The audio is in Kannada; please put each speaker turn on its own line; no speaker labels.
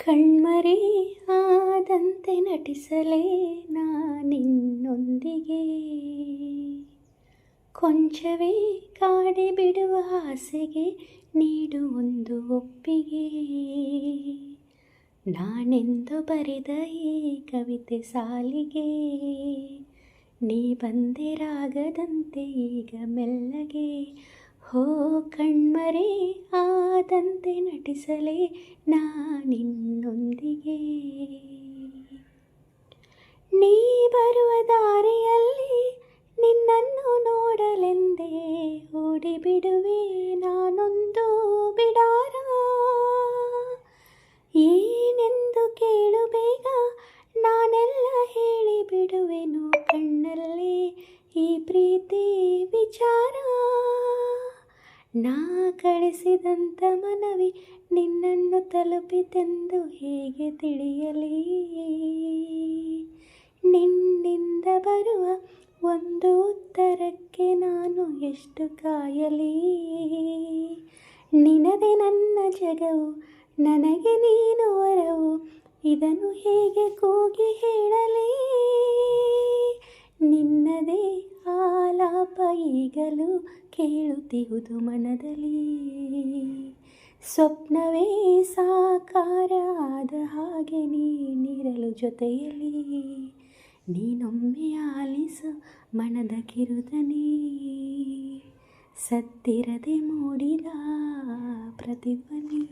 ಕಣ್ಮರೆ ಆದಂತೆ ನಟಿಸಲೇ ನಾನಿನ್ನೊಂದಿಗೆ, ಕೊಂಚವೇ ಕಾಡಿ ಬಿಡುವ ಆಸೆಗೆ ನೀಡು ಒಂದು ಒಪ್ಪಿಗೆ. ನಾನೆಂದು ಬರೆದ ಈ ಕವಿತೆ ಸಾಲಿಗೆ, ನೀ ಬಂದೆ ರಾಗದಂತೆ ಈಗ ಮೆಲ್ಲಗೆ. ಹೋ ಕಣ್ಮರೆ ಆದಂತೆ ನಟಿಸಲೇ ನಾನಿನ್ನೊಂದಿಗೆ. ನೀ ಬರುವ ದಾರಿಯಲ್ಲಿ ನಿನ್ನನ್ನು ನೋಡಲೆಂದೇ ಓಡಿಬಿಡುವೆ ನಾನೊಂದು ಬಿಡಾರ. ಏನೆಂದು ಕೇಳು ಬೇಗ, ನಾನೆಲ್ಲ ಹೇಳಿಬಿಡುವೆನು ಕಣ್ಣಲ್ಲೇ ಈ ಪ್ರೀತಿ ವಿಚಾರ. ನಾ ಕಳಿಸಿದಂಥ ಮನವಿ ನಿನ್ನನ್ನು ತಲುಪಿತೆಂದು ಹೇಗೆ ತಿಳಿಯಲಿ. ನಿನ್ನಿಂದ ಬರುವ ಒಂದು ಉತ್ತರಕ್ಕೆ ನಾನು ಎಷ್ಟು ಕಾಯಲಿ. ನಿನದೆ ನನ್ನ ಜಗವು, ನನಗೆ ನೀನು ವರವು, ಇದನ್ನು ಹೇಗೆ ಕೂಗಿ ಹೇಳಲಿ. ನಿನ್ನದೇ ಆಲಾಪ ಈಗಲೂ ಕೇಳುತ್ತಿಹುದು ಮನದಲ್ಲಿ. ಸ್ವಪ್ನವೇ ಸಾಕಾರ ಆದ ಹಾಗೆ ನೀನಿರಲು ಜೊತೆಯಲ್ಲಿ. ನೀನೊಮ್ಮೆ ಆಲಿಸು ಮನದ ಕಿರುದನಿ, ಸತ್ತಿರದೆ ಮೂಡಿದ ಪ್ರತಿಧ್ವನಿ.